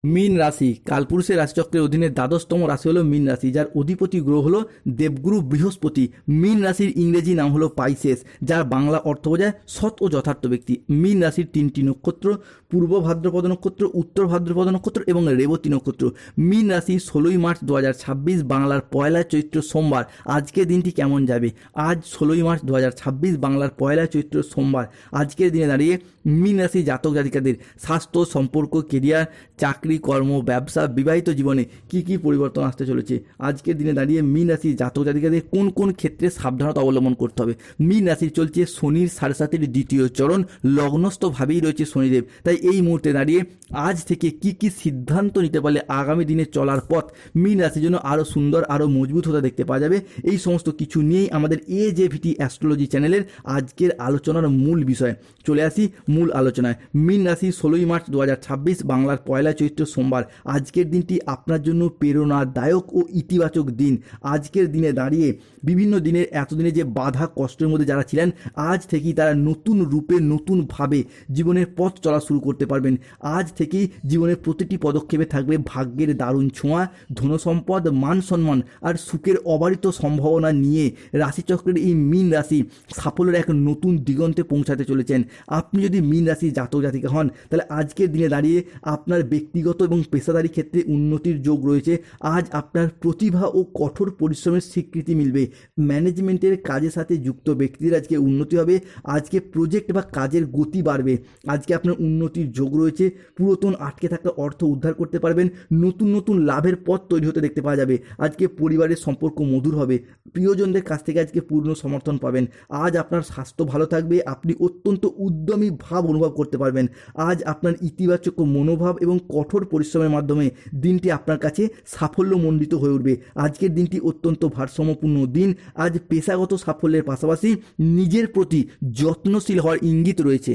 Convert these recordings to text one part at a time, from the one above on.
মীন রাশি কালপুরুষের রাশিচক্রের অধীনে দ্বাদশতম রাশি হলো মীন রাশি, যার অধিপতি গ্রহ হলো দেবগুরু বৃহস্পতি। মীন রাশির ইংরেজি নাম হলো পাইসেস, যার বাংলা অর্থ বোঝায় সৎ ও যথার্থ ব্যক্তি। মীন রাশির তিনটি নক্ষত্র: পূর্ব ভাদ্রপদ নক্ষত্র, উত্তর ভাদ্রপদ নক্ষত্র এবং রেবতী নক্ষত্র। মীন রাশি 16ই মার্চ 2026 বাংলার পয়লা চৈত্র সোমবার। আজকের দিনটি কেমন যাবে? আজ 16ই মার্চ 2026 বাংলার পয়লা চৈত্র সোমবার। আজকের দিনে দাঁড়িয়ে মীন রাশি জাতক জাতিকাদের স্বাস্থ্য, সম্পর্ক, কেরিয়ার, চাকরি, কর্ম, ব্যবসা, বিবাহিত জীবনে কি কি পরিবর্তন আসতে চলেছে? আজকের দিনে দাঁড়িয়ে মীন রাশি জাতক জাতিকাদের কোন কোন ক্ষেত্রে সাবধানতা অবলম্বন করতে হবে? মীন রাশির চলছে শনির 7.5-এর দ্বিতীয় চরণ, লগ্নস্থভাবেই রয়েছে শনিদেব। তাই এই মুহূর্তে দাঁড়িয়ে আজ থেকে কি কি সিদ্ধান্ত নিতে পারলে আগামী দিনে চলার পথ মীন রাশির জন্য আরও সুন্দর, আরও মজবুত হতে দেখতে পাওয়া যাবে। এই সমস্ত কিছু নিয়েই আমাদের AJVT অ্যাস্ট্রোলজি চ্যানেলের আজকের আলোচনার মূল বিষয়। চলে আসি মূল আলোচনায়। মীন রাশি 16ই মার্চ 2026 বাংলার পয়লা চৈত্র সোমবার। আজকের দিনটি আপনার জন্য প্রেরণাদায়ক ও ইতিবাচক দিন। আজকের দিনে দাঁড়িয়ে বিভিন্ন দিনের এতদিনে যে বাধা কষ্টের মধ্যে যারা ছিলেন, আজ থেকেই তারা নতুন রূপে নতুনভাবে জীবনের পথ চলা শুরু করতে পারবেন। আজ থেকেই জীবনের প্রতিটি পদক্ষেপে থাকবে ভাগ্যের দারুণ ছোঁয়া, ধনসম্পদ, মান সম্মান আর সুখের অবারিত সম্ভাবনা নিয়ে রাশিচক্রের এই মীন রাশি সাফল্যের এক নতুন দিগন্তে পৌঁছাতে চলেছেন। আপনি যদি মীন রাশি জাতক জাতিকা হন, তাহলে আজকের দিনে দাঁড়িয়ে আপনার ব্যক্তিগত এবং পেশাদারি ক্ষেত্রে উন্নতির যোগ রয়েছে। আজ আপনার প্রতিভা ও কঠোর পরিশ্রমের স্বীকৃতি মিলবে। ম্যানেজমেন্টের কাজের সাথে যুক্ত ব্যক্তিদের আজকে উন্নতি হবে। আজকে প্রজেক্ট বা কাজের গতি বাড়বে। আজকে আপনার উন্নতির যোগ রয়েছে। পুরাতন আটকে থাকা অর্থ উদ্ধার করতে পারবেন। নতুন নতুন লাভের পথ তৈরি হতে দেখতে পাওয়া যাবে। আজকে পরিবারের সম্পর্ক মধুর হবে। প্রিয়জনদের কাছ থেকে আজকে পূর্ণ সমর্থন পাবেন। আজ আপনার স্বাস্থ্য ভালো থাকবে। আপনি অত্যন্ত উদ্যমী ভাব অনুভব করতে পারবেন। আজ আপনার ইতিবাচক মনোভাব এবং কঠোর পরিশ্রমের মাধ্যমে দিনটি আপনার কাছে সাফল্যমণ্ডিত হয়ে উঠবে। আজকের দিনটি অত্যন্ত ভারসাম্যপূর্ণ দিন। আজ পেশাগত সাফল্যের পাশাপাশি নিজের প্রতি যত্নশীল হওয়ার ইঙ্গিত রয়েছে।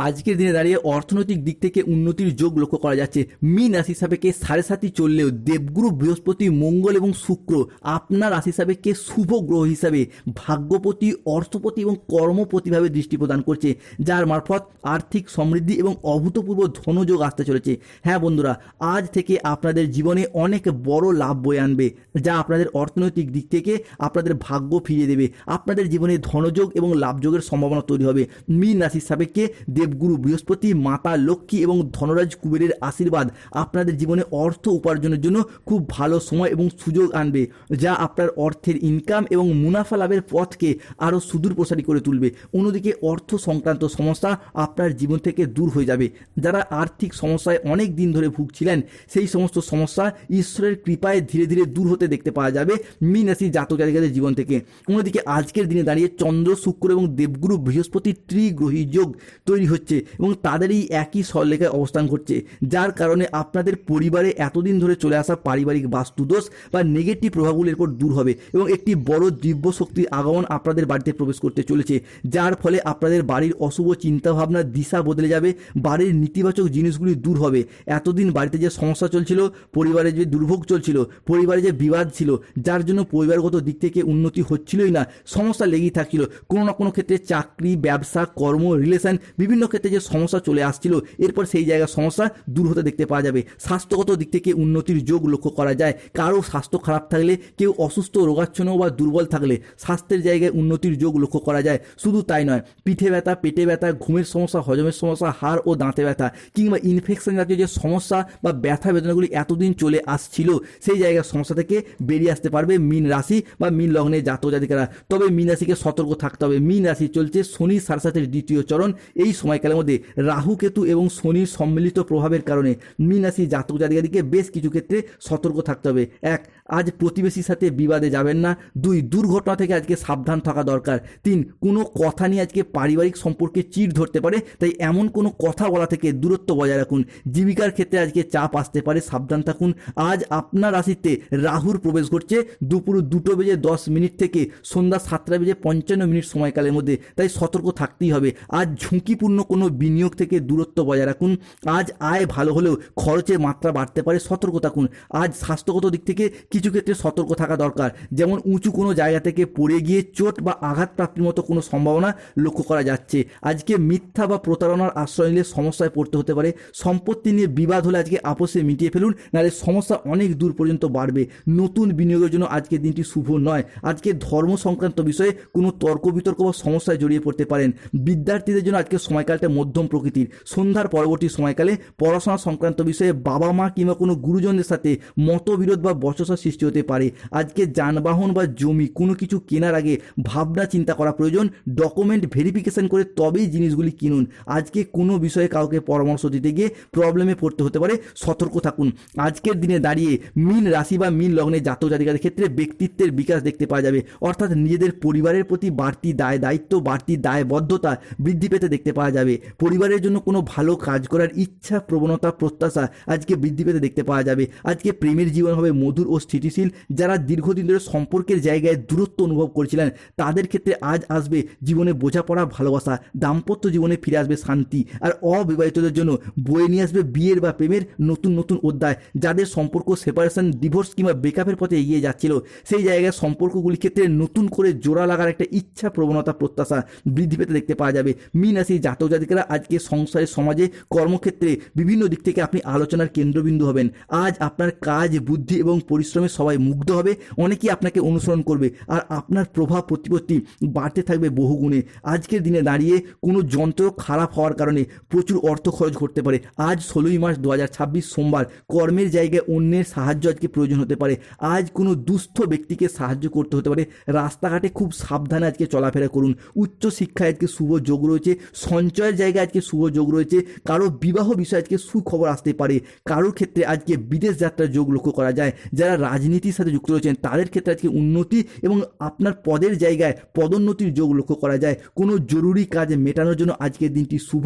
আজকের দিনে দাঁড়িয়ে অর্থনৈতিক দিক থেকে উন্নতির যোগ লক্ষ্য করা যাচ্ছে। মীন রাশি সাপেক্ষে 7.5 চললেও দেবগুরু বৃহস্পতি, মঙ্গল এবং শুক্র আপনার রাশি সাপেক্ষে শুভ গ্রহ হিসাবে ভাগ্যপতি, অর্থপতি এবং কর্মপতিভাবে দৃষ্টি প্রদান করছে, যার মারফত আর্থিক সমৃদ্ধি এবং অভূতপূর্ব ধনযোগ আসতে চলেছে। হ্যাঁ বন্ধুরা, আজ থেকে আপনাদের জীবনে অনেক বড় লাভ বয়ে আনবে, যা আপনাদের অর্থনৈতিক দিক থেকে আপনাদের ভাগ্য ফিরিয়ে দেবে। আপনাদের জীবনে ধনযোগ এবং লাভযোগের সম্ভাবনা তৈরি হবে। মীন রাশির সাপেক্ষে দেবগুরু বৃহস্পতি, মাতা লক্ষ্মী এবং ধনরাজ কুবেরের আশীর্বাদ আপনাদের জীবনে অর্থ উপার্জনের জন্য খুব ভালো সময় এবং সুযোগ আনবে, যা আপনার অর্থের ইনকাম এবং মুনাফা লাভের পথকে আরও সুদূর প্রসারী করে তুলবে। অন্যদিকে অর্থ সংক্রান্ত সমস্যা আপনার জীবন থেকে দূর হয়ে যাবে। যারা আর্থিক সমস্যায় অনেক দিন ধরে ভুগছিলেন, সেই সমস্ত সমস্যা ঈশ্বরের কৃপায় ধীরে ধীরে দূর হতে দেখতে পাওয়া যাবে মীন রাশি জাতক জাতিকাদের জীবন থেকে। অন্যদিকে আজকের দিনে দাঁড়িয়ে চন্দ্র, শুক্র এবং দেবগুরু বৃহস্পতির ত্রিগ্রহী যোগ তৈরি হচ্ছে এবং তাদেরই একই সরলরেখায় অবস্থান করছে, যার কারণে আপনাদের পরিবারে এতদিন ধরে চলে আসা পারিবারিক বাস্তুদোষ বা নেগেটিভ প্রভাবগুলির উপর দূর হবে এবং একটি বড় দিব্য শক্তির আগমন আপনাদের বাড়িতে প্রবেশ করতে চলেছে, যার ফলে আপনাদের বাড়ির অশুভ চিন্তাভাবনার দিশা বদলে যাবে। বাড়ির নেতিবাচক জিনিসগুলি দূর হবে। এতদিন বাড়িতে যে সমস্যা চলছিল, পরিবারে যে দুর্ভোগ চলছিল, পরিবারে যে বিবাদ ছিল, যার জন্য পরিবারগত দিক থেকে উন্নতি হচ্ছিলই না, সমস্যা লেগেই থাকছিল। কোনো না কোনো ক্ষেত্রে চাকরি, ব্যবসা, কর্ম, রিলেশন, বিভিন্ন ক্ষেত্রে যে সমস্যা চলে আসছিল, এরপর সেই জায়গার সমস্যা দূর হতে দেখতে পাওয়া যাবে। স্বাস্থ্যগত দিক থেকে উন্নতির যোগ লক্ষ্য করা যায়। কারো স্বাস্থ্য খারাপ থাকলে, কেউ অসুস্থ, রোগাচ্ছন্ন বা দুর্বল থাকলে স্বাস্থ্যের জায়গায় উন্নতির যোগ লক্ষ্য করা যায়। শুধু তাই নয়, পিঠে ব্যথা, পেটে ব্যথা, ঘুমের সমস্যা, হজমের সমস্যা, হাড় ও দাঁতে ব্যথা কিংবা ইনফেকশন জাতীয় যে সমস্যা বা ব্যথা বেদনাগুলি এতদিন চলে আসছিল, সেই জায়গার সমস্যা থেকে বেরিয়ে আসতে পারবে মীন রাশি বা মীন লগ্নে জাতক জাতিকারা। তবে মীন রাশিকে সতর্ক থাকতে হবে। মীন রাশি চলছে শনির 7.5-এর দ্বিতীয় চরণ। এই সময়কালের মধ্যে রাহু, কেতু এবং শনির সম্মিলিত প্রভাবের কারণে মীন রাশি জাতক জাতিকাদিকে বেশ কিছু ক্ষেত্রে সতর্ক থাকতে হবে। 1. আজ প্রতিবেশীর সাথে বিবাদে যাবেন না। 2. দুর্ঘটনা থেকে আজকে সাবধান থাকা দরকার। 3. কোনো কথা নিয়ে আজকে পারিবারিক সম্পর্কে চিড় ধরতে পারে, তাই এমন কোনো কথা বলা থেকে দূরত্ব বজায় রাখুন। জীবিকার ক্ষেত্রে আজকে চাপ আসতে পারে, সাবধান থাকুন। আজ আপনার রাশিতে রাহুর প্রবেশ ঘটছে দুপুর 2:10 থেকে সন্ধ্যা 7:55 সময়কালের মধ্যে, তাই সতর্ক থাকতেই হবে। আজ ঝুঁকিপূর্ণ কোনো বিনিয়োগ থেকে দূরত্ব বজায় রাখুন। আজ আয় ভালো হলেও খরচের মাত্রা বাড়তে পারে, সতর্ক থাকুন। আজ স্বাস্থ্যগত দিক থেকে কিছু কিছু ক্ষেত্রে সতর্ক থাকা দরকার, যেমন উঁচু কোনো জায়গা থেকে পড়ে গিয়ে চোট বা আঘাত প্রাপ্তির মতো কোনো সম্ভাবনা লক্ষ্য করা যাচ্ছে। আজকে মিথ্যা বা প্রতারণার আশ্রয় নিলে সমস্যায় পড়তে হতে পারে। সম্পত্তি নিয়ে বিবাদ হলে আজকে আপোষে মিটিয়ে ফেলুন, নাহলে সমস্যা অনেক দূর পর্যন্ত বাড়বে। নতুন বিনিয়োগের জন্য আজকের দিনটি শুভ নয়। আজকে ধর্ম সংক্রান্ত বিষয়ে কোনো তর্ক বিতর্ক বা সমস্যায় জড়িয়ে পড়তে পারেন। বিদ্যার্থীদের জন্য আজকে সময়কালটা মধ্যম প্রকৃতির। সন্ধ্যার পরবর্তী সময়কালে পড়াশোনা সংক্রান্ত বিষয়ে বাবা মা কিংবা কোনো গুরুজনদের সাথে মতবিরোধ বা বচসা সৃষ্টি হতে পারে। আজকে যানবাহন বা জমি কোনো কিছু কেনার আগে ভাবনা চিন্তা করা প্রয়োজন। ডকুমেন্ট ভেরিফিকেশন করে তবেই জিনিসগুলি কিনুন। আজকে কোনো বিষয়ে কাউকে পরামর্শ দিতে গিয়ে প্রবলেমে পড়তে হতে পারে, সতর্ক থাকুন। আজকের দিনে দাঁড়িয়ে মীন রাশি বা মীন লগ্নে জাতক জাতিকাদের ক্ষেত্রে ব্যক্তিত্বের বিকাশ দেখতে পাওয়া যাবে, অর্থাৎ নিজেদের পরিবারের প্রতি বাড়তি দায়িত্ব, বাড়তি দায়বদ্ধতা বৃদ্ধি পেতে দেখতে পাওয়া যাবে। পরিবারের জন্য কোনো ভালো কাজ করার ইচ্ছা, প্রবণতা, প্রত্যাশা আজকে বৃদ্ধি পেতে দেখতে পাওয়া যাবে। আজকে প্রেমের জীবন হবে মধুর ও স্থিতিশীল। যারা দীর্ঘদিন ধরে সম্পর্কের জায়গায় দূরত্ব অনুভব করছিলেন তাদের ক্ষেত্রে আজ আসবে জীবনে বোঝাপড়া, ভালোবাসা। দাম্পত্য জীবনে ফিরে আসবে শান্তি। আর অবিবাহিতদের জন্য বয়ে নিয়ে আসবে বিয়ের বা প্রেমের নতুন অধ্যায়। যাদের সম্পর্ক সেপারেশন, ডিভোর্স কিংবা ব্রেকআপের পথে এগিয়ে যাচ্ছিল, সেই জায়গায় সম্পর্কগুলির ক্ষেত্রে নতুন করে জোড়া লাগার একটা ইচ্ছা, প্রবণতা, প্রত্যাশা বৃদ্ধি পেতে দেখতে পাওয়া যাবে। মীন রাশি জাতক জাতিকারা আজকে সংসারে, সমাজে, কর্মক্ষেত্রে বিভিন্ন দিক থেকে আপনি আলোচনার কেন্দ্রবিন্দু হবেন। আজ আপনার কাজ, বুদ্ধি এবং পরিশ্রমে সবাই মুগ্ধ হবে। অনেকেই আপনাকে অনুসরণ করবে আর আপনার প্রভাব প্রতিপত্তি বাড়তে থাকবে বহুগুণে। আজকের দিনে দাঁড়িয়ে কোনো যন্ত্র খারাপ হওয়ার কারণে প্রচুর অর্থ খরচ করতে পারে। আজ 16ই মার্চ 2026 সোমবার কর্মের জায়গায় অন্যের সাহায্য আজকে প্রয়োজন হতে পারে। আজ কোনো দুস্থ ব্যক্তিকে সাহায্য করতে হতে পারে। রাস্তাঘাটে খুব সাবধানে আজকে চলাফেরা করুন। উচ্চ শিক্ষায় আজকে শুভ যোগ রয়েছে। সঞ্চয়ের জায়গায় আজকে শুভ যোগ রয়েছে। কারো বিবাহ বিষয়ে আজকে সুখবর আসতে পারে। কারোর ক্ষেত্রে আজকে বিদেশ যাত্রার যোগ লক্ষ্য করা যায়। যারা রাজনীতির সাথে যুক্ত রয়েছেন তাদের ক্ষেত্রে আজকে উন্নতি এবং আপনার পদের জায়গায় পদোন্নতির যোগ লক্ষ্য করা যায়। কোনো জরুরি কাজ মেটানোর জন্য আজকের দিনটি শুভ।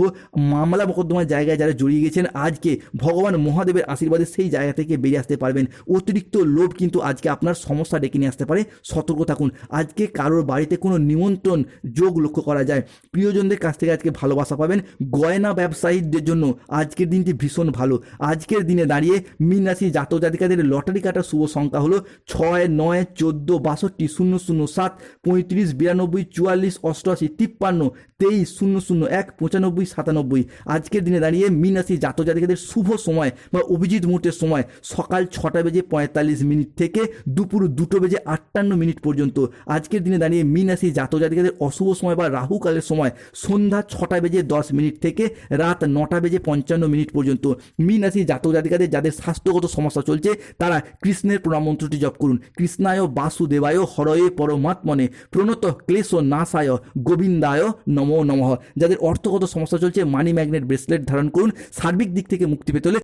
মামলা মোকদ্দমার জায়গায় যারা জড়িয়ে গেছেন আজকে ভগবান মহাদেবের আশীর্বাদে সেই জায়গা থেকে বেরিয়ে আসতে পারবেন। অতিরিক্ত লোভ কিন্তু আজকে আপনার সমস্যা ডেকে নিয়ে আসতে পারে, সতর্ক থাকুন। আজকে কারোর বাড়িতে কোনো নিমন্ত্রণ যোগ লক্ষ্য করা যায়। প্রিয়জনদের কাছ থেকে আজকে ভালোবাসা পাবেন। গয়না ব্যবসায়ীদের জন্য আজকের দিনটি ভীষণ ভালো। আজকের দিনে দাঁড়িয়ে মীন রাশি জাতক জাতিকাদের লটারি কাটার শুভ সংখ্যা হলো 6, 9, 14, 62, 007, 35, 92, 44, 88, 53, 23, 001, 95, 97। আজকের দিনে দাঁড়িয়ে মীন রাশি জাতক জাতিকাদের শুভ সময় বা অভিজিৎ মুহূর্তের সময় সকাল 6:45 থেকে দুপুর 2:58 পর্যন্ত। আজকের দিনে দাঁড়িয়ে মীন রাশি জাতক জাতিকাদের অশুভ সময় বা রাহুকালের সময় সন্ধ্যা 6:10 থেকে রাত 9:55 পর্যন্ত। মীন রাশি জাতক জাতিকাদের যাদের স্বাস্থ্যগত সমস্যা চলছে তারা কৃষ্ণের প্রণাম মন্ত্রটি জপ করুন। কৃষ্ণায় বাসুদেবায় হরয়ে পরমাত্মনে প্রণত ক্লেশ নাশায় গোবিন্দায় নমো নমঃ। যাদের অর্থগত সমস্যা চলছে মানি ম্যাগনেট ব্রেসলেট ধারণ করুন। সার্বিক দিক থেকে মুক্তি পেতে হলে